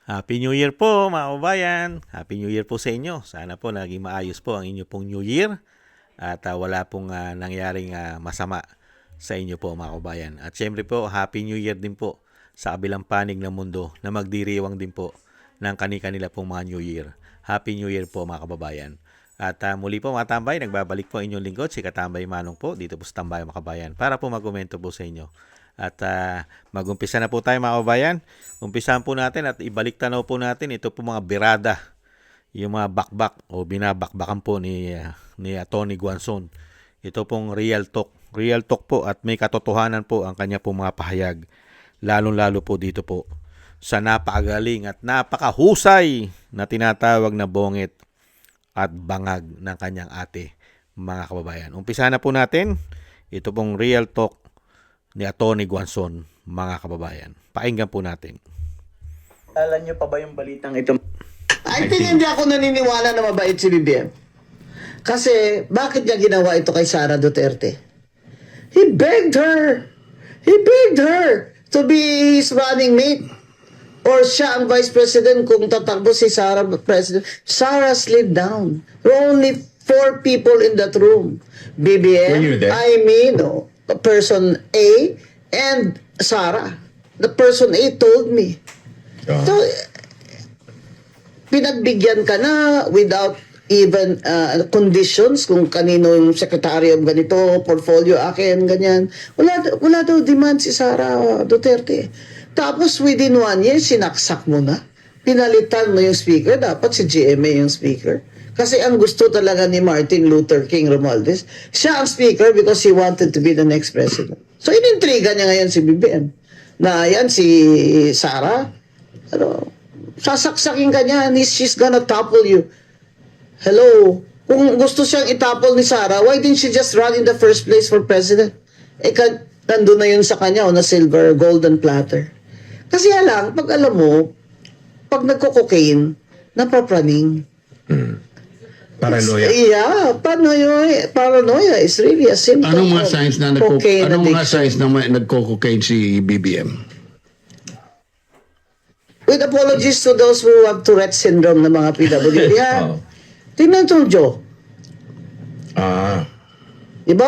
Happy New Year po mga kababayan. Happy New Year po sa inyo. Sana po naging maayos po ang inyo pong New Year at wala pong nangyaring masama sa inyo po mga kababayan. At syempre po, Happy New Year din po sa kabilang panig ng mundo na magdiriwang din po ng kani-kanila pong mga New Year. Happy New Year po mga kababayan. At muli po mga tambay, nagbabalik po ang inyong lingkod, si Katambay Manong po, dito po sa Tambay mga kababayan, para po magkomento po sa inyo. At mag-umpisa na po tayo mga kababayan. Umpisahan po natin at ibalik tanaw po natin ito po mga birada, yung mga bakbak o binabakbakan po ni Tony Guanzon. Ito pong real talk. Real talk po at may katotohanan po ang kanya pong mga pahayag. Lalong-lalo po dito po sa napakagaling at napakahusay na tinatawag na bongit at bangag ng kanyang ate, mga kababayan. Umpisahan na po natin ito pong real talk ni Tony Guanzon, mga kababayan. Pakinggan po natin. Alam niyo pa ba yung balitang ito? I think hindi ako naniniwala na mabait si BBM. Kasi bakit niya ginawa ito kay Sara Duterte? He begged her. He begged her to be his running mate. Or siya ang vice president kung tatakbo si Sara president. Sara slid down. There were only 4 people in that room. BBM, Were you there? person A, and Sara. The person A told me. So, pinagbigyan ka na without even conditions kung kanino yung secretary of ganito, portfolio akin, ganyan. Wala daw demand si Sara Duterte. Tapos within 1 year, sinaksak mo na. Pinalitan mo yung speaker, dapat si GMA yung speaker. Kasi ang gusto talaga ni Martin Luther King Romualdez, siya ang speaker because he wanted to be the next president. So inintriga niya ngayon si BBM. Na yan si Sara, sasaksakin ka niya, she's gonna topple you. Hello, kung gusto siyang itapol ni Sara, why didn't she just run in the first place for president? Nandun na yun sa kanya, na silver, golden platter. Kasi lang, pag alam mo, pag nagko-cocaine, napapraning. Paranoia. Yeah, paranoia is really a symptom Anong mga of signs na cocaine anong mga addiction. signs na nagko-cocaine si BBM? With apologies to those who have Tourette syndrome na mga PWD. Oh. Tingnan to, Joe. Ah. Diba,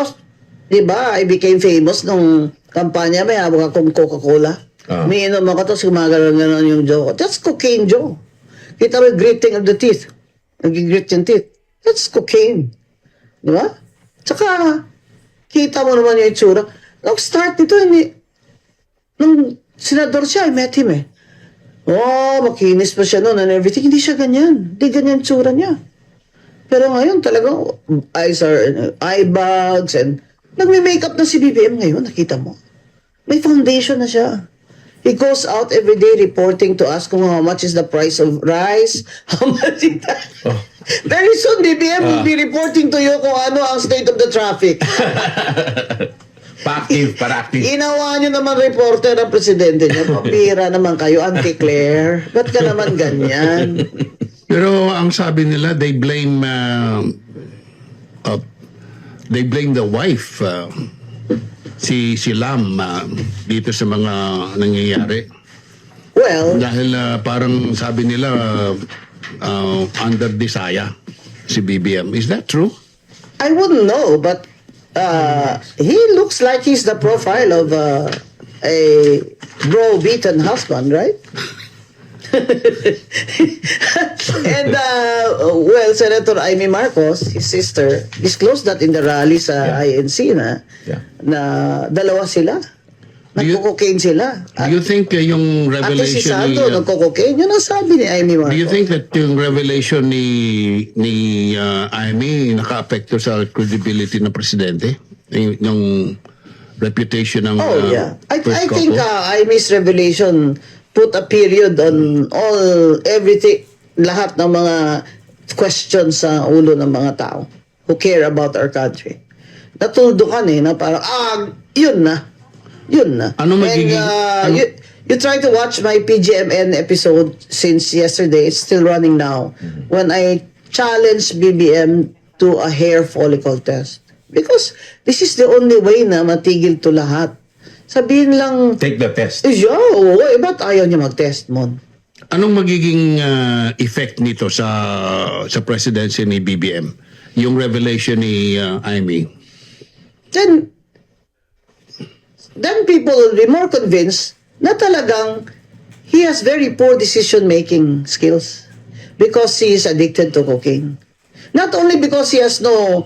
I became famous nung kampanya, may hawak akong Coca-Cola. Umiinom ako, tapos gumagalaw yung Joe. That's cocaine, Joe. Kita mo yung gritting of the teeth. Nag-grit yung teeth. That's cocaine. Di ba? Tsaka, kita mo naman yung itsura. Nag-start nito, nung senador siya, I met him eh. Oh, makinis pa siya noon and everything. Hindi siya ganyan. Hindi ganyan tsura niya. Pero ngayon talagang eye bags and nagme-makeup na si BBM ngayon. Nakita mo. May foundation na siya. He goes out every day reporting to us kung how much is the price of rice, how much is that. Oh. Very soon, BBM will be reporting to you kung ano ang state of the traffic. Paactive. Ginawa niyo naman reporter ang presidente niya. Papira naman kayo, Auntie Claire. Ba't ka naman ganyan? Pero ang sabi nila, they blame the wife, si Lam, dito sa mga nangyayari. Well, Dahil parang sabi nila, under desire si BBM. Is that true? I wouldn't know, but he looks like he's the profile of a bro-beaten husband, right? And well, Senator Amy Marcos, his sister, disclosed that in the rally sa INC na dalawa sila. Nagko-cocaine sila. Do you think yung Ate si revelation Sandro, nagko-cocaine. Yun ang sabi ni Amy Marcos. do you think that yung revelation ni Amy naka-apekto sa credibility ng presidente? Yung reputation ng Oh, yeah. I first think couple? Amy's revelation put a period on everything, lahat ng mga questions sa ulo ng mga tao who care about our country. Natuldukan na parang, yun na. Ano magiging- You try to watch my PGMN episode since yesterday, it's still running now, when I challenged BBM to a hair follicle test. Because this is the only way na matigil to lahat. Sabihin lang, Take the test. ba't ayaw niya mag-test mo? Anong magiging effect nito sa presidency ni BBM? Yung revelation ni Amy. Then people will be more convinced na talagang he has very poor decision-making skills because he is addicted to cocaine. Not only because he has no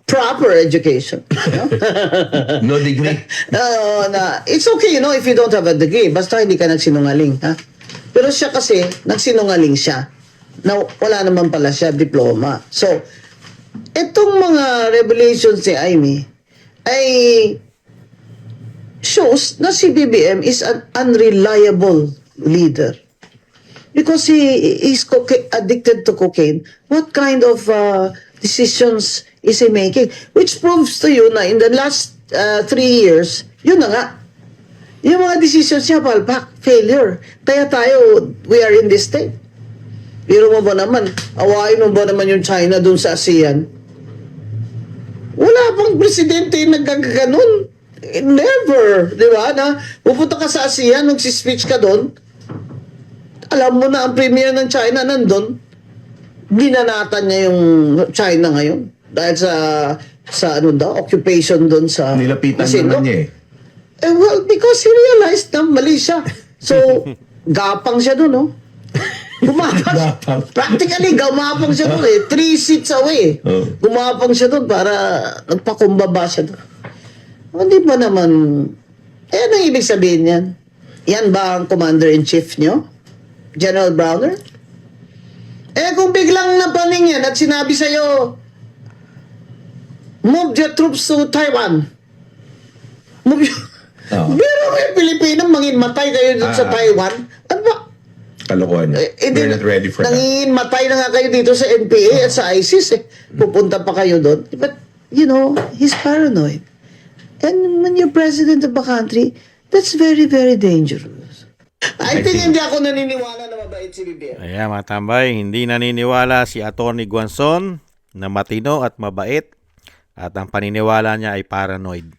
proper education. No degree. It's okay, if you don't have a degree, basta hindi ka nagsinungaling. Ha? Pero siya kasi, nagsinungaling siya. Na wala naman pala siya diploma. So, itong mga revelations ni Amy ay shows na si BBM is an unreliable leader. Because he is addicted to cocaine. What kind of decisions is he making? Which proves to you na in the last 3 years, yun na nga. Yung mga decisions niya, palpak, failure. Kaya tayo, we are in this state. Pero mo ba naman, awayin mo ba naman yung China dun sa ASEAN? Wala pang presidente yung nagkaganon. Never. Di ba? Na, pupunta ka sa ASEAN, speech ka doon, alam mo na ang premier ng China nandun, binanatan niya yung China ngayon. Dahil sa occupation doon sa Nilapitan Masino. naman niya Well, because he realized na mali siya. So, gapang siya doon, no? Gumapang. Practically, gumapang siya doon 3 seats away. Oh. Gumapang siya doon para nagpakumbaba siya doon. Hindi pa naman, anong ibig sabihin yan? Yan ba ang commander-in-chief nyo? General Browner? Kung biglang napaling yan at sinabi sa'yo, move your troops to Taiwan. Move your... Pero may Pilipino, manginmatay kayo dun sa Taiwan. Ano ba? Kalokohan niya. We're not ready for that. Nanginmatay na nga kayo dito sa NPA at sa ISIS. Pupunta pa kayo doon. But, he's paranoid. And when you're president of a country, that's very, very dangerous. I think hindi ako naniniwala na mabait si BBM. Ayan mga tambay, hindi naniniwala si Atty. Guanzon na matino at mabait at ang paniniwala niya ay paranoid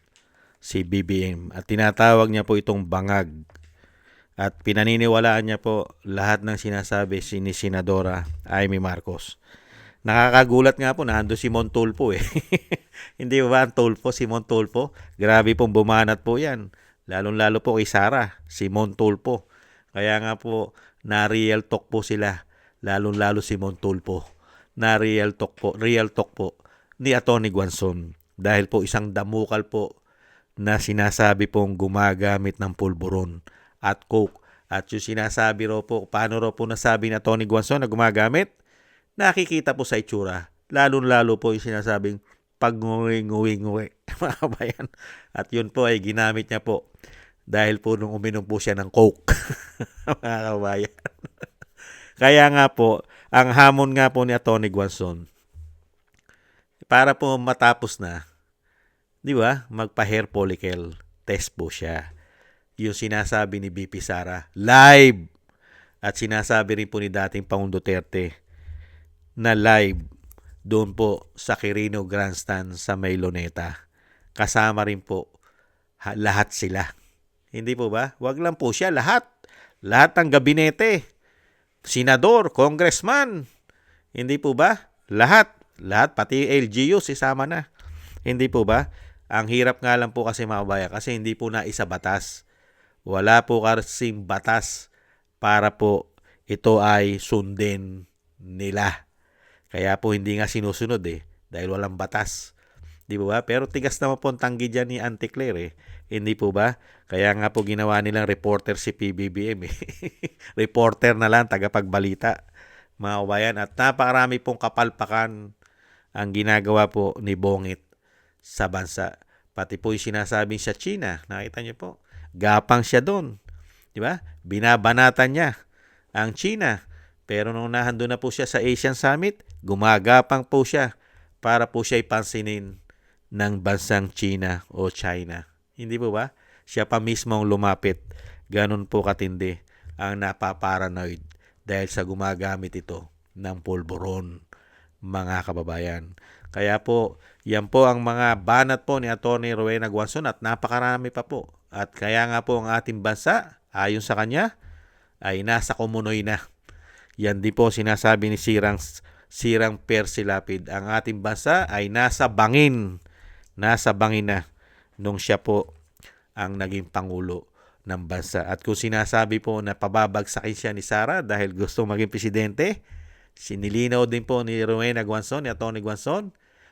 si BBM at tinatawag niya po itong bangag at pinaniniwalaan niya po lahat ng sinasabi ni Senadora Amy Marcos. Nakakagulat nga po na ando si Montulfo Hindi ba ang Tulfo, si Montulfo? Grabe pong bumanat po yan. Lalong-lalo po kay Sara, si Montulfo. Kaya nga po, na-real talk po sila. Lalong-lalo si Montulfo. Na-real talk po ni Atty. Guanzon. Dahil po isang damukal po na sinasabi pong gumagamit ng pulburon at coke. At yung sinasabi raw po, paano raw po nasabi ni Atty. Guanzon na gumagamit? Nakikita po sa itsura. Lalo-lalo po yung sinasabing pag nguwi mga kabayan. At yun po ay ginamit niya po dahil po nung uminom po siya ng coke. Mga kabayan. Kaya nga po, ang hamon nga po ni Atty. Guanzon, para po matapos na, di ba, magpa-hair follicle test po siya. Yung sinasabi ni BP Sara, live. At sinasabi rin po ni dating Pangulong Duterte na live doon po sa Quirino Grandstand sa May Luneta. Kasama rin po lahat sila. Hindi po ba? Wag lang po siya, lahat. Lahat ng gabinete. Senador, congressman. Hindi po ba? Lahat, pati LGU sisama na. Hindi po ba? Ang hirap nga lang po kasi mga kabayan kasi hindi po na isa batas. Wala po kasing batas para po ito ay sundin nila. Kaya po hindi nga sinusunod dahil walang batas. Di po ba? Pero tigas naman po ang tanggi dyan ni Auntie Claire Hindi po ba? Kaya nga po ginawa nilang reporter si PBBM Reporter na lang, tagapagbalita. Mga kabayan. At napakarami pong kapalpakan ang ginagawa po ni Bongit sa bansa. Pati po yung sinasabing sa China. Nakita niyo po? Gapang siya doon. Di ba? Binabanatan niya ang China. Pero nung nahando na po siya sa Asian Summit, gumagapang po siya para po siya ipansinin ng bansang China o China. Hindi po ba? Siya pa mismo ang lumapit. Ganon po katindi ang napaparanoid dahil sa gumagamit ito ng pulburon, mga kababayan. Kaya po, yan po ang mga banat po ni Atty. Rowena Guanzon at napakarami pa po. At kaya nga po ang ating bansa, ayon sa kanya, ay nasa kumunoy na. Yan din po sinasabi ni Sirang Percy Lapid. Ang ating bansa ay nasa bangin na nung siya po ang naging pangulo ng bansa. At kung sinasabi po na pababagsakin siya ni Sara dahil gusto maging presidente, sinilinaw din po ni Rowena Guanzon, ni Atty. Guanzon,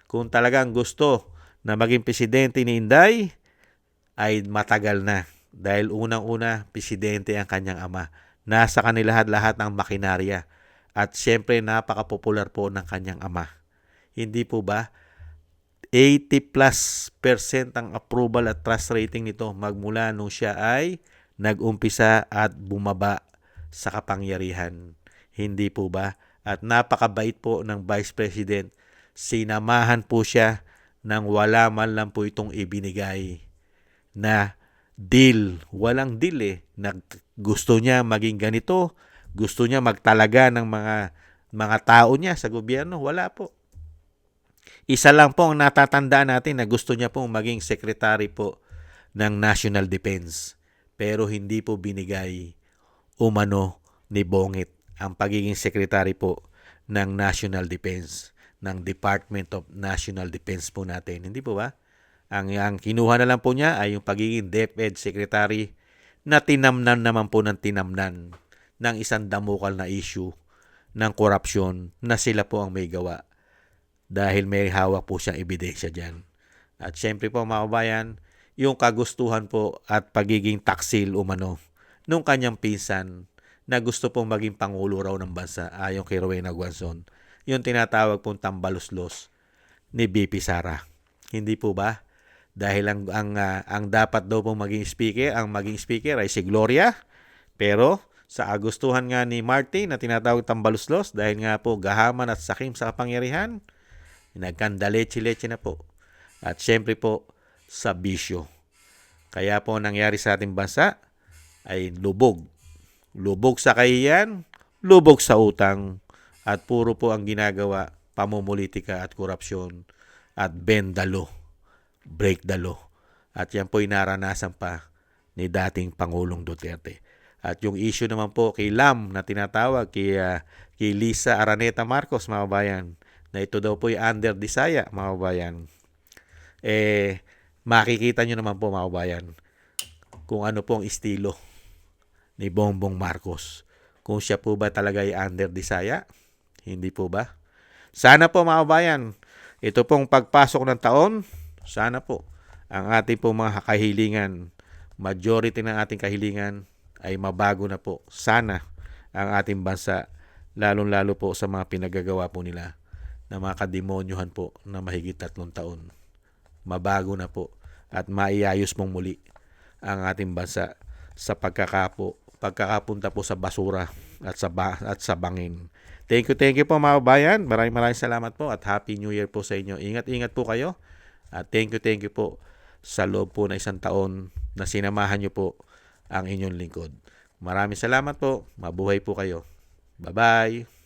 kung talagang gusto na maging presidente ni Inday, ay matagal na. Dahil unang-una, presidente ang kanyang ama. Nasa kanila lahat ng makinarya. At syempre, napaka-popular po ng kanyang ama. Hindi po ba? 80+% ang approval at trust rating nito magmula nung siya ay nag-umpisa at bumaba sa kapangyarihan. Hindi po ba? At napakabait po ng Vice President. Sinamahan po siya nang wala man lang po itong ibinigay na deal. Walang deal eh. Gusto niya maging ganito. Gusto niya magtalaga ng mga tao niya sa gobyerno. Wala po. Isa lang po ang natatandaan natin na gusto niya pong maging secretary po ng National Defense. Pero hindi po binigay umano ni Bongit ang pagiging secretary po ng National Defense, ng Department of National Defense po natin. Hindi po ba? Ang kinuha na lang po niya ay yung pagiging DepEd Secretary na tinamnan naman po ng tinamnan ng isang damukal na issue ng korupsyon na sila po ang may gawa. Dahil may hawak po siyang ebidensya dyan. At syempre po mga kabayan, yung kagustuhan po at pagiging taksil umano nung kanyang pinsan na gusto pong maging pangulo raw ng bansa ayon kay Rowena Guanzon, yung tinatawag pong tambaluslos ni BP Sara. Hindi po ba? Dahil ang dapat daw pong maging speaker ay si Gloria, pero sa agustuhan nga ni Martin na tinatawag tambaluslos dahil nga po gahaman at sakim sa kapangyarihan, nagkandaleche-leche na po. At syempre po sa bisyo. Kaya po nangyari sa ating bansa ay lubog. Lubog sa kahiyan, lubog sa utang, at puro po ang ginagawa pamumulitika at korupsyon at bend the law, break the law. At yan po'y naranasan pa ni dating Pangulong Duterte. At yung issue naman po kay Lam na tinatawag kay Lisa Araneta Marcos, mga kabayan, na ito daw po'y under Disaya, mga kabayan. Makikita nyo naman po, mga kabayan, kung ano po ang estilo ni Bongbong Marcos. Kung siya po ba talaga ay under Disaya? Hindi po ba? Sana po, mga kabayan, ito pong pagpasok ng taon, sana po ang ating pong mga kahilingan, majority ng ating kahilingan ay mabago na po. Sana ang ating bansa, lalong-lalo po sa mga pinagagawa po nila na mga kademonyohan po na mahigit 3 taon. Mabago na po at maiayos mong muli ang ating bansa sa pagkakapunta po sa basura at sa bangin. Thank you po mga kabayan. Maraming salamat po at Happy New Year po sa inyo. Ingat-ingat po kayo. At thank you po sa loob po na 1 taon na sinamahan nyo po ang inyong lingkod. Maraming salamat po. Mabuhay po kayo. Bye-bye.